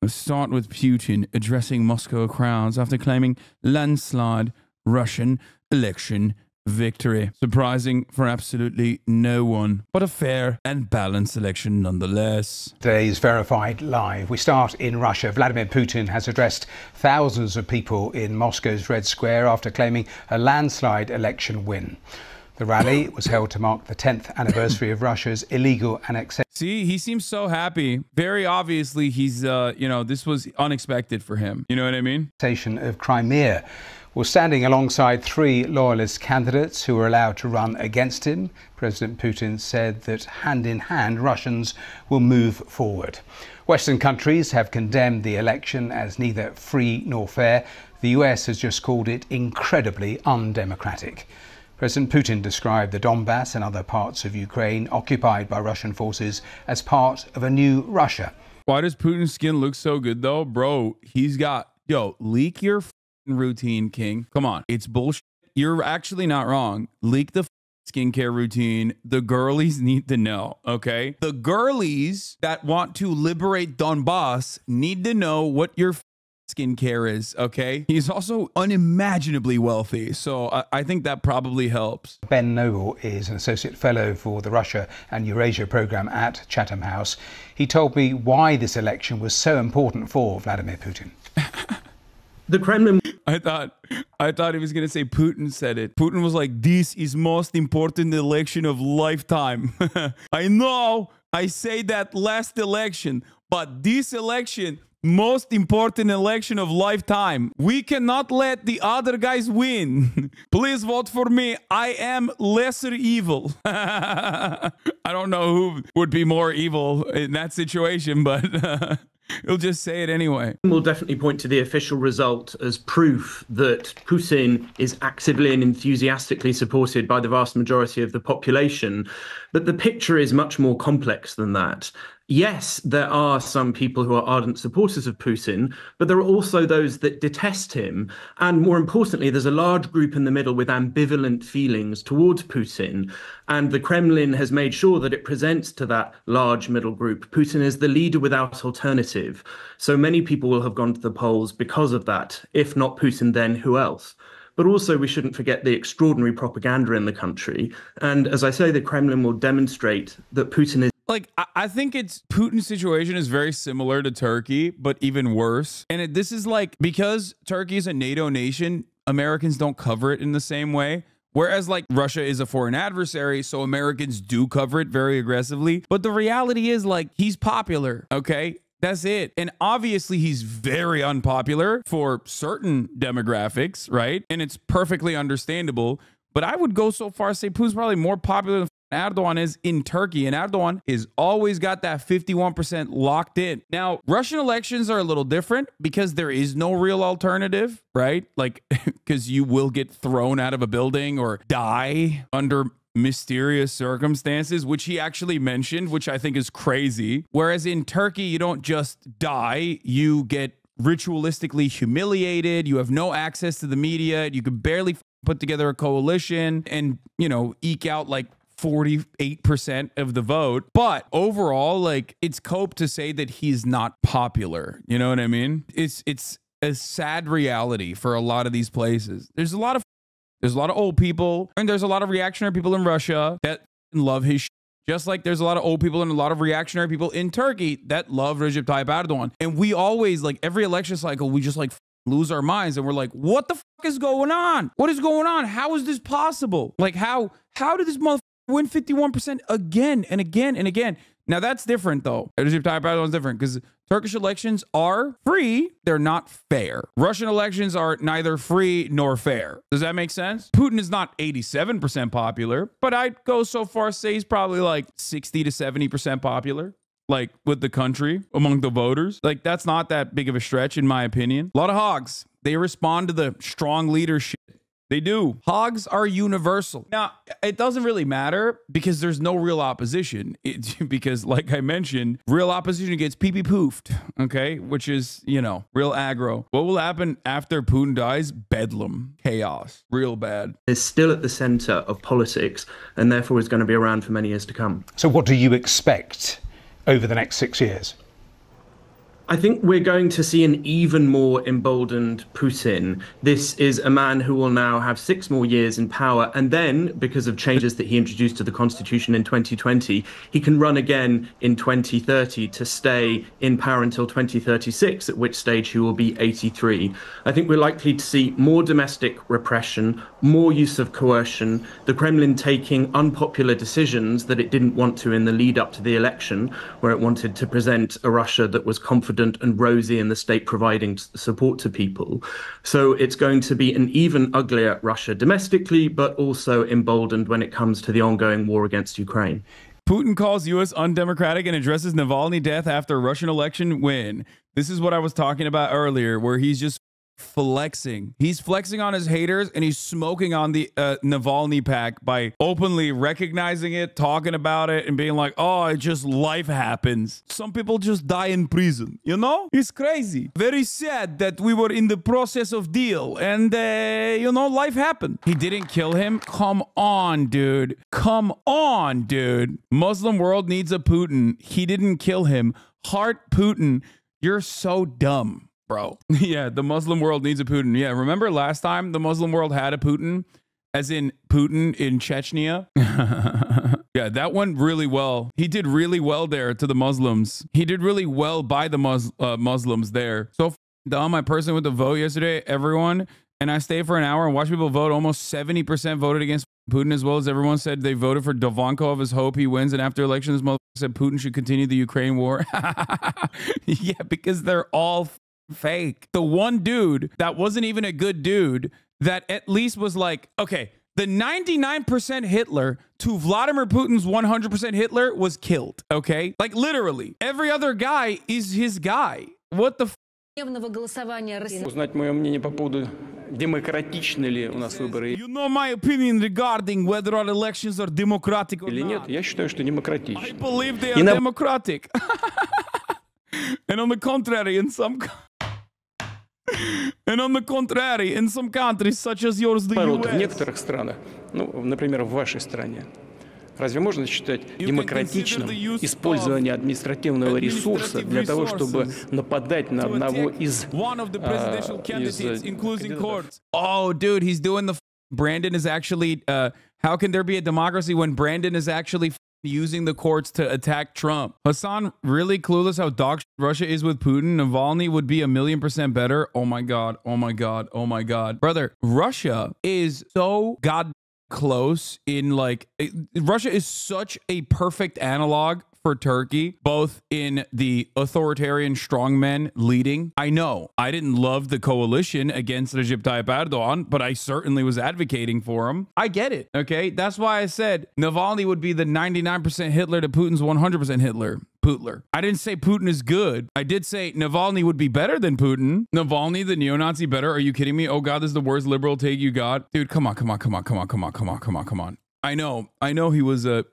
Let's start with Putin addressing Moscow crowds after claiming landslide Russian election victory. Surprising for absolutely no one, but a fair and balanced election nonetheless. Today's Verified Live. We start in Russia. Vladimir Putin has addressed thousands of people in Moscow's Red Square after claiming a landslide election win. The rally was held to mark the 10th anniversary of Russia's illegal annexation. See, he seems so happy. Very obviously, he's, this was unexpected for him. You know what I mean? Of Crimea. Well, standing alongside three loyalist candidates who were allowed to run against him, President Putin said that hand in hand, Russians will move forward. Western countries have condemned the election as neither free nor fair. The US has just called it incredibly undemocratic. President Putin described the Donbass and other parts of Ukraine occupied by Russian forces as part of a new Russia. Why does Putin's skin look so good, though? Bro, he's got, leak your routine, King. Come on, it's bullshit. You're actually not wrong. Leak the skincare routine. The girlies need to know, okay? The girlies that want to liberate Donbass need to know what your skincare is, okay? He's also unimaginably wealthy, so I think that probably helps. Ben Noble is an associate fellow for the Russia and Eurasia program at Chatham House. He told me why this election was so important for Vladimir Putin. The Kremlin. I thought he was going to say Putin said it. Putin was like, this is most important election of lifetime. I know I say that last election, but this election, most important election of lifetime. We cannot let the other guys win. Please vote for me. I am lesser evil. I don't know who would be more evil in that situation, but he'll just say it anyway. We'll definitely point to the official result as proof that Putin is actively and enthusiastically supported by the vast majority of the population. But the picture is much more complex than that. Yes, there are some people who are ardent supporters of Putin, but there are also those that detest him. And more importantly, there's a large group in the middle with ambivalent feelings towards Putin. And the Kremlin has made sure that it presents to that large middle group Putin as the leader without alternative. So many people will have gone to the polls because of that. If not Putin, then who else? But also, we shouldn't forget the extraordinary propaganda in the country. And as I say, the Kremlin will demonstrate that Putin is. Like, I think Putin's situation is very similar to Turkey, but even worse. And this is like, because Turkey is a NATO nation, Americans don't cover it in the same way. Whereas like Russia is a foreign adversary, so Americans do cover it very aggressively. But the reality is like, he's popular, okay? That's it. And obviously he's very unpopular for certain demographics, right? And it's perfectly understandable. But I would go so far as to say Putin's probably more popular than Erdogan is in Turkey, and Erdogan has always got that 51% locked in. Now, Russian elections are a little different because there is no real alternative, right? Like, because you will get thrown out of a building or die under mysterious circumstances, which he actually mentioned, which I think is crazy. Whereas in Turkey, you don't just die, you get ritualistically humiliated, you have no access to the media, you can barely put together a coalition and, eke out like 48% of the vote. But overall, like, it's cope to say that he's not popular. You know what I mean? It's a sad reality for a lot of these places. There's a lot of old people, and there's a lot of reactionary people in Russia that love his shit. Just like there's a lot of old people and a lot of reactionary people in Turkey that love Recep Tayyip Erdogan. And we always, like, every election cycle, we just like lose our minds and we're like, what the fuck is going on? What is going on? How is this possible? Like, how did this motherfucker win 51% again and again and again? Now that's different though. Recep Tayyip Erdogan is different because Turkish elections are free. They're not fair. Russian elections are neither free nor fair. Does that make sense? Putin is not 87% popular, but I'd go so far as to say he's probably like 60 to 70% popular. Like with the country among the voters. Like that's not that big of a stretch in my opinion. A lot of hogs. They respond to the strong leadership. They do. Hogs are universal. Now, it doesn't really matter because there's no real opposition. Because like I mentioned, real opposition gets pee-pee poofed, okay? Which is, real aggro. What will happen after Putin dies? Bedlam. Chaos. Real bad. Is still at the center of politics and therefore is going to be around for many years to come. So what do you expect over the next 6 years? I think we're going to see an even more emboldened Putin. This is a man who will now have 6 more years in power. And then, because of changes that he introduced to the constitution in 2020, he can run again in 2030 to stay in power until 2036, at which stage he will be 83. I think we're likely to see more domestic repression, more use of coercion, the Kremlin taking unpopular decisions that it didn't want to in the lead up to the election, where it wanted to present a Russia that was confident and rosy and the state providing support to people. So it's going to be an even uglier Russia domestically, but also emboldened when it comes to the ongoing war against Ukraine. Putin calls U.S. undemocratic and addresses Navalny death after Russian election win. This is what I was talking about earlier, where he's just flexing. He's flexing on his haters and he's smoking on the Navalny pack by openly recognizing it, talking about it, and being like, oh, it just life happens. Some people just die in prison, you know? It's crazy. Very sad that we were in the process of deal and, you know, life happened. He didn't kill him? Come on, dude. Come on, dude. Muslim world needs a Putin. He didn't kill him. Heart Putin. You're so dumb. Bro. Yeah, the Muslim world needs a Putin. Yeah, remember last time the Muslim world had a Putin? As in Putin in Chechnya? Yeah, that went really well. He did really well there to the Muslims. He did really well by the Muslims there. So dumb. I personally went to vote yesterday, everyone, and I stayed for an hour and watched people vote. Almost 70% voted against Putin, as well as everyone said they voted for Dovanko of his hope he wins. And after election, this motherfucker said Putin should continue the Ukraine war. Yeah, because they're all fake. The one dude that wasn't even a good dude that at least was like, okay, the 99% Hitler to Vladimir Putin's 100% Hitler was killed. Okay, like literally every other guy is his guy. What the Узнать мое мнение по поводу демократичны ли у нас выборы You know my opinion regarding whether our elections are democratic or или нет? Я считаю, что I демократичны. believe they are democratic. And on the contrary, in some countries such as yours, the Наоборот, в US, некоторых странах, ну, например, в вашей стране, разве можно считать демократичным использование административного ресурса для того, чтобы нападать на одного из кандидатов? Oh, dude, he's doing the Brandon is actually how can there be a democracy when Brandon is actually using the courts to attack Trump? Hasan, really clueless how dog Russia is with Putin. Navalny would be 1,000,000% better. Oh my God. Oh my God. Oh my God. Brother, Russia is so god close in like, Russia is such a perfect analog for Turkey, both in the authoritarian strongmen leading. I know I didn't love the coalition against Recep Tayyip Erdogan, but I certainly was advocating for him. I get it. Okay. That's why I said Navalny would be the 99% Hitler to Putin's 100% Hitler. Putler. I didn't say Putin is good. I did say Navalny would be better than Putin. Navalny, the neo-Nazi, better? Are you kidding me? Oh God, this is the worst liberal take you got. Dude, come on. I know he was a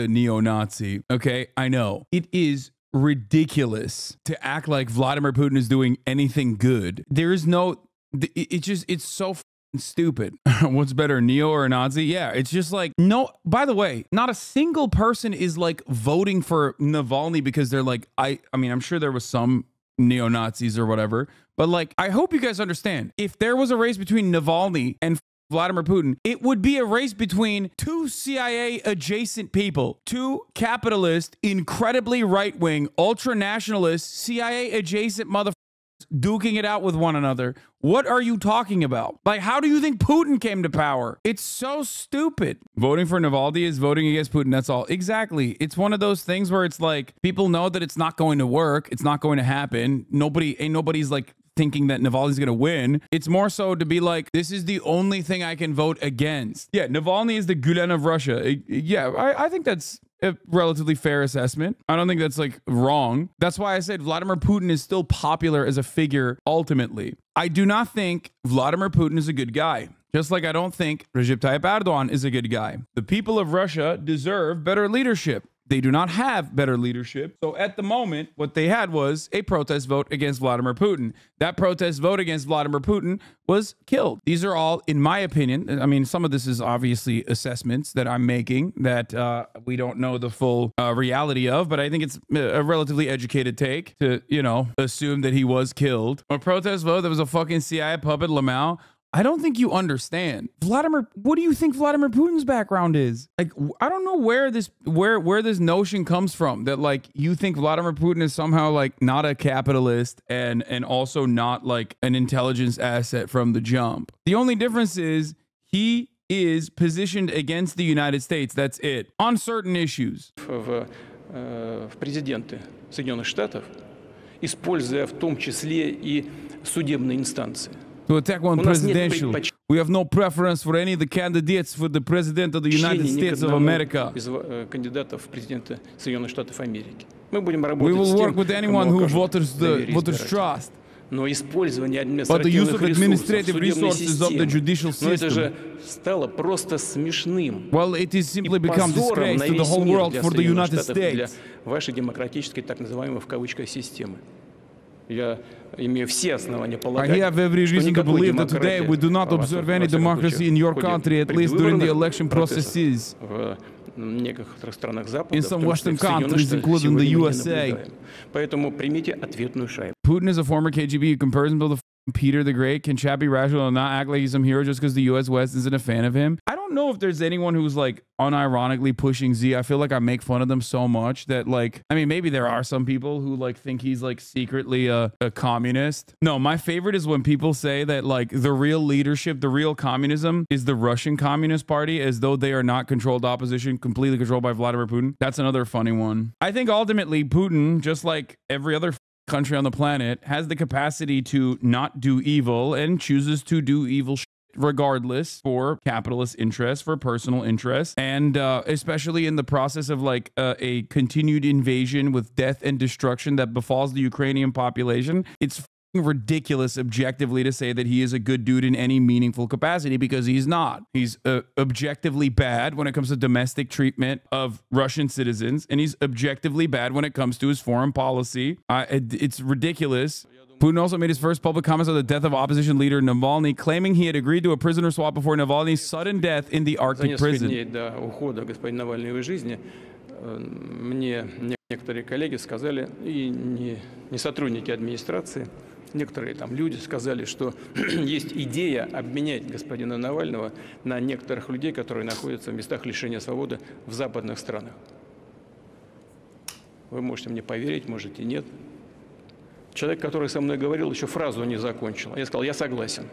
neo-Nazi. Okay, I know. It is ridiculous to act like Vladimir Putin is doing anything good. There is no, it's so stupid. What's better, neo or Nazi? Yeah, it's just like, no, by the way, not a single person is like voting for Navalny because they're like, I mean, I'm sure there was some neo-Nazis or whatever, but like, I hope you guys understand, if there was a race between Navalny and Vladimir Putin, it would be a race between two CIA adjacent people, two capitalist, incredibly right-wing, ultra-nationalist, CIA adjacent motherfuckers duking it out with one another. What are you talking about? Like, how do you think Putin came to power? It's so stupid. Voting for Navalny is voting against Putin. That's all. Exactly. It's one of those things where it's like, people know that it's not going to work. It's not going to happen. Nobody's like thinking that Navalny's going to win. It's more so to be like, this is the only thing I can vote against. Yeah, Navalny is the Gulen of Russia. Yeah, I think that's a relatively fair assessment. I don't think that's like wrong. That's why I said Vladimir Putin is still popular as a figure ultimately. I do not think Vladimir Putin is a good guy. Just like I don't think Recep Tayyip Erdogan is a good guy. The people of Russia deserve better leadership. They do not have better leadership. So at the moment, what they had was a protest vote against Vladimir Putin. That protest vote against Vladimir Putin was killed. These are all, in my opinion, I mean, some of this is obviously assessments that I'm making that we don't know the full reality of, but I think it's a relatively educated take to, you know, assume that he was killed. A protest vote that was a fucking CIA puppet, Lamau. I don't think you understand. Vladimir, what do you think Vladimir Putin's background is? Like, I don't know where this notion comes from that like you think Vladimir Putin is somehow like not a capitalist and also not like an intelligence asset from the jump. The only difference is he is positioned against the United States. That's it. On certain issues. В президенты Соединенных Штатов, используя в том числе и судебные инстанции. To attack one presidential. We have no preference for any of the candidates for the president of the United States of America. Из кандидатов в президенты Соединенных Штатов Америки. Мы будем We работать will с work тем, with anyone кому who окажут доверие voters избирателей. trust. Но использование But the use административных of ресурсов administrative судебной resources of the judicial системы, это system. же стало просто смешным. Well, it is simply И become позором disgrace на to the весь whole мир world для for the Соединенных United Штатов, для States. вашей демократической, так называемой в кавычках, системы. Я имею все основания полагать, I have every что reason to никакой believe that today we do not демократии, observe во any всяком democracy случае, in your в ходе country, at least during the предвыборных election процессов processes. в некоторых странах Запада, In в some том числе Western в Соединенных countries, Штатах, including сегодня the мы не USA. наблюдаем. Поэтому примите ответную шайбу. Putin is a former KGB who compares himself to Peter the Great. Can Chad be rational and not act like he's some hero just because the U.S. West isn't a fan of him? I don't know if there's anyone who's like unironically pushing Z. I feel like I make fun of them so much that like, I mean, maybe there are some people who like think he's like secretly a communist. No, my favorite is when people say that like the real leadership, the real communism is the Russian Communist Party, as though they are not controlled opposition, completely controlled by Vladimir Putin. That's another funny one. I think ultimately Putin, just like every other country on the planet, has the capacity to not do evil and chooses to do evil regardless for capitalist interests, for personal interests, and especially in the process of like a continued invasion with death and destruction that befalls the Ukrainian population. It's ridiculous objectively to say that he is a good dude in any meaningful capacity, because he's not. He's objectively bad when it comes to domestic treatment of Russian citizens, and he's objectively bad when it comes to his foreign policy. It's ridiculous. Putin also made his first public comments on the death of opposition leader Navalny, claiming he had agreed to a prisoner swap before Navalny's sudden death in the Arctic prison. До ухода господина Навального из жизни мне некоторые коллеги сказали, и не сотрудники администрации, некоторые там люди сказали, что есть идея обменять господина Навального на некоторых людей, которые находятся в местах лишения свободы в западных странах. Вы можете мне поверить, можете нет. Человек, который со мной говорил, еще фразу не закончил. Я сказал, я согласен.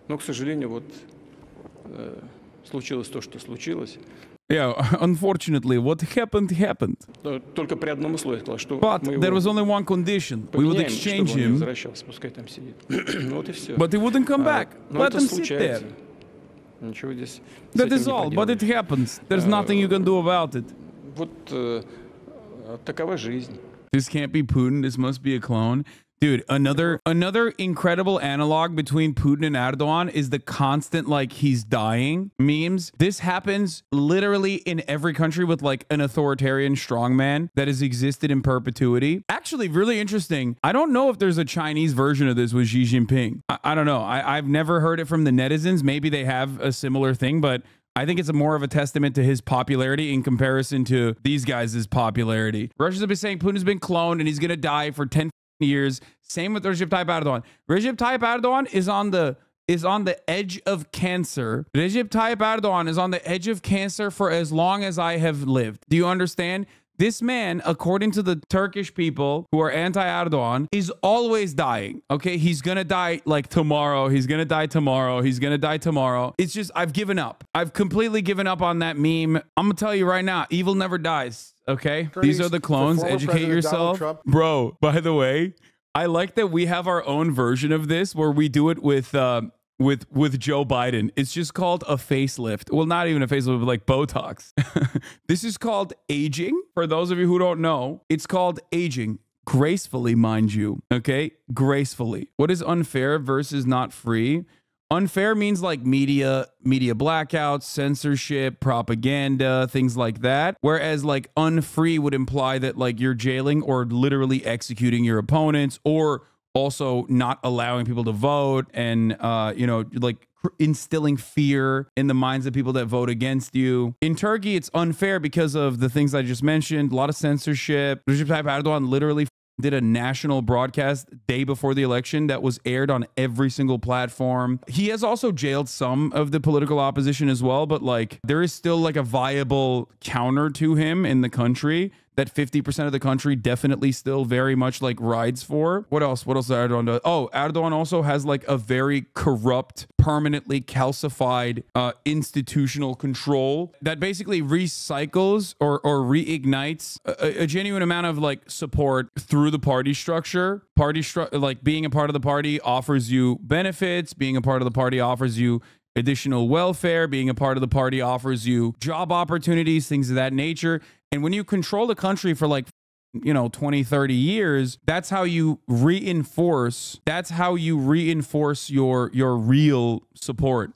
Но, к сожалению, вот случилось то, что случилось. Yeah, unfortunately, what happened, happened. Только при одном условии сказал, что But there was only one condition. We would exchange him. Пускай там сидит. Вот и все. But he wouldn't come back. Let him sit there. Ничего здесь. That is all. But it happens. There's nothing you can do about it. Вот такова жизнь. This can't be Putin. This must be a clone. Dude, another incredible analog between Putin and Erdogan is the constant, like, he's dying memes. This happens literally in every country with, like, an authoritarian strongman that has existed in perpetuity. Actually, really interesting. I don't know if there's a Chinese version of this with Xi Jinping. I don't know. I've never heard it from the netizens. Maybe they have a similar thing, but I think it's more of a testament to his popularity in comparison to these guys' popularity. Russians have been saying Putin's been cloned and he's going to die for 10 years. Same with Recep Tayyip Erdogan. Recep Tayyip Erdogan is on the edge of cancer. Recep Tayyip Erdogan is on the edge of cancer for as long as I have lived. Do you understand? This man, according to the Turkish people who are anti-Erdogan, is always dying. Okay, he's gonna die like tomorrow. He's gonna die tomorrow. He's gonna die tomorrow. It's just, I've given up. I've completely given up on that meme. I'm gonna tell you right now, evil never dies. Okay, these are the clones. Educate yourself, bro. By the way, I like that we have our own version of this where we do it with Joe Biden. It's just called a facelift. Well, not even a facelift, but like Botox. This is called aging. For those of you who don't know, it's called aging. Gracefully, mind you. Okay? Gracefully. What is unfair versus not free? Unfair means like media blackouts, censorship, propaganda, things like that. Whereas like unfree would imply that like you're jailing or literally executing your opponents, or also not allowing people to vote, and you know, like instilling fear in the minds of people that vote against you. In Turkey, it's unfair because of the things I just mentioned. A lot of censorship. Recep Tayyip Erdogan literally did a national broadcast day before the election that was aired on every single platform. He has also jailed some of the political opposition as well, but like there is still like a viable counter to him in the country that 50% of the country definitely still very much like rides for. What else? What else does Erdogan do? Oh, Erdogan also has like a very corrupt, permanently calcified institutional control that basically recycles or reignites a genuine amount of like support through the party structure. Like being a part of the party offers you benefits. Being a part of the party offers you additional welfare. Being a part of the party offers you job opportunities, things of that nature. And when you control the country for like, you know, 20, 30 years, that's how you reinforce your real support.